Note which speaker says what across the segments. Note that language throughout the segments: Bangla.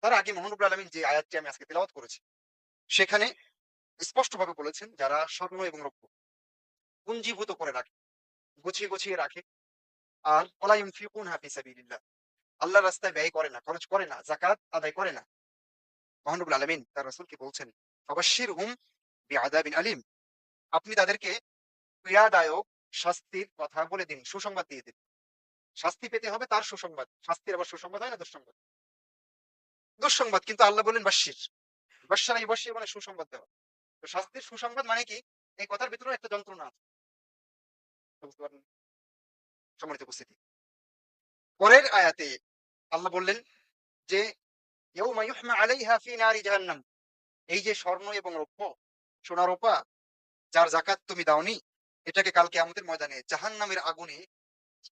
Speaker 1: তার আগে মহানবুল আলমিন যে আয়াতটি আমি আজকে তেলাওয়াত করেছি, সেখানে স্পষ্টভাবে বলেছেন যারা স্বর্ণ এবং রৌপ্য পুঞ্জীভূত করে রাখে, গুছিয়ে গুছিয়ে রাখে, আর ওয়ালা ইউনফিকুনহা ফি সাবিলিল্লাহ, আল্লাহর রাস্তায় ব্যয় করে না, খরচ করে না, যাকাত আদায় করে না, মহানবুল আলমিন তার রাসূলকে বলছেন ফাবাশশিরহুম বিআযাবিন আলীম, আপনি তাদেরকে পীড়াদায়ক শাস্তির কথা বলে দিন, সুসংবাদ দিয়ে দিন। শাস্তি পেতে হবে তার সুসংবাদ, শাস্তির আবার সুসংবাদ হয় না দুঃসংবাদ, দুঃসংবাদ কিন্তু আল্লাহ বললেন বাশশির, বাশশারা ইউবাশশির মানে সুসংবাদ দেওয়া। তো শাস্তির সুসংবাদ মানে কি, এই কথার ভিতরে একটা যন্ত্রণা আছে, বুঝতে পারলেন সম্মানিত উপস্থিতি। পরের আয়াতে আল্লাহ বললেন যে ইয়াউমা ইউহমা আলাইহা ফি নারি জাহান্নাম, এই যে স্বর্ণ এবং রৌপ্য, সোনা রূপা যার যাকাত তুমি দাওনি, এটাকে কাল কিয়ামতের ময়দানে জাহান্নামের আগুনে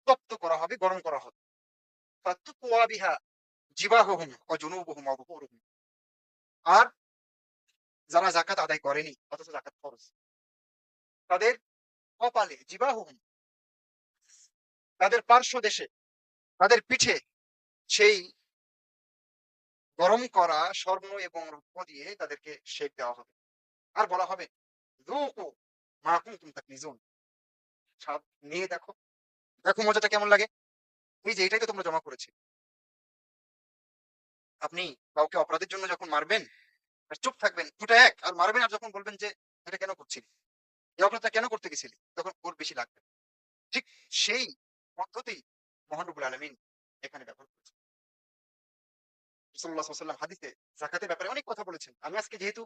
Speaker 1: তপ্ত করা হবে, গরম করা হবে। ফাতুকওয়া বিহা জিবাহুহুম ওয়া জুনুবুহুম ওয়া যুহুরুহুম, আর যারা যাকাত আদায় করেনি অথচ যাকাত ফরজ, তাদের কপালে জিবাহুহুম, তাদের পার্শ্ব দেশে, তাদের পিঠে সেই গরম করা স্বর্ণ এবং রৌপ্য দিয়ে তাদেরকে সেক দেওয়া হবে। আর বলা হবে যুকু মা কুনতুম তাকনিজুন, স্বাদ নিয়ে দেখো, দেখো মজাটা কেমন লাগে। এই যে এটাই তো তোমরা জমা করেছে। আপনি কাউকে অপরাধের জন্য যখন মারবেন আর চুপ থাকবেন, দুটা এক, আর মারবেন আর যখন বলবেন যে এটা কেন করছিলি, এই অপরাধটা কেন করতে গেছিলি, তখন ওর বেশি লাগবে। ঠিক সেই পদ্ধতি মহান রব্বুল আলামিন এখানে ব্যবহার করেছেন। রাসূলুল্লাহ সাল্লাল্লাহু আলাইহি ওয়াসাল্লাম হাদিসে যাকাতের ব্যাপারে অনেক কথা বলেছেন। আমি আজকে যেহেতু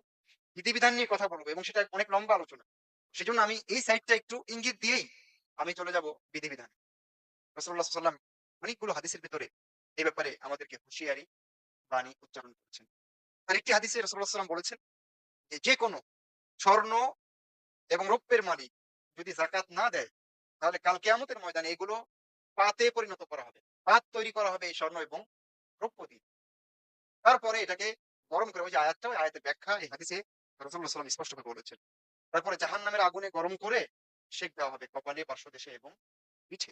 Speaker 1: বিধিবিধান নিয়ে কথা বলবো এবং সেটা অনেক লম্বা আলোচনা, সেজন্য আমি এই সাইডটা একটু ইঙ্গিত দিয়েই আমি চলে যাব বিধিবিধানে। রাসূলুল্লাহ সাল্লাল্লাহু আলাইহি ওয়াসাল্লাম অনেকগুলো হাদিসের ভিতরে এই ব্যাপারে আমাদেরকে হুঁশিয়ারি বাণী উচ্চারণ করেছেন। আরেকটি হাদিসে রাসূলুল্লাহ সাল্লাল্লাহু আলাইহি ওয়াসাল্লাম বলেছেন যে, যেকোনো স্বর্ণ এবং রৌপ্যের মালিক যদি যাকাত না দেয়, তাহলে কাল কিয়ামতের ময়দানে এগুলো পাতে পরিণত করা হবে। পাত তৈরি করা হবে এই স্বর্ণ এবং রৌপ্য দিয়ে। তারপরে এটাকে গরম করে, ওই যে আয়াতটা, ওই আয়াতের ব্যাখ্যা এই হাদিসে রাসূলুল্লাহ সাল্লাল্লাহু আলাইহি ওয়াসাল্লাম স্পষ্টভাবে বলেছেন। তারপরে জাহান্নামের আগুনে গরম করে সেক দেওয়া হবে কপালে, পার্শ্বদেশে এবং পিঠে।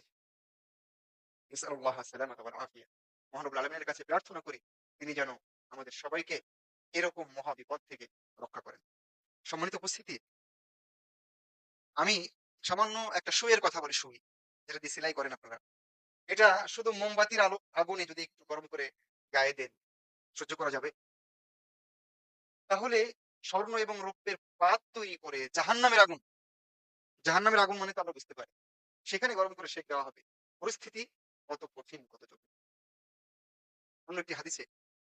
Speaker 1: নাসআলুল্লাহ সালামাতা ওয়াল আফিয়া। মহান রব্বুল আলামিনের কাছে প্রার্থনা করি তিনি যেন আমাদের সবাইকে এরকম মহা বিপদ থেকে রক্ষা করেন। সম্মানিত উপস্থিতি, আমি সামান্য একটা সুইয়ের কথা বলি, সুই যেটা দিয়ে সেলাই করেন আপনারা। এটা শুধু মোমবাতির আলো আগুনে যদি একটু গরম করে গায়ে দেন, সহ্য করা যাবে? তাহলে স্বর্ণ এবং রৌপ্যের পাত তৈরি করে জাহান্নামের আগুন, জাহান্নামের আগুন মানে তো আমরা বুঝতে পারি। সেখানে গরম করে সেঁক দেওয়া হবে। পরিস্থিতি কত কঠিন, কত জটিল। অন্য একটি হাদিসে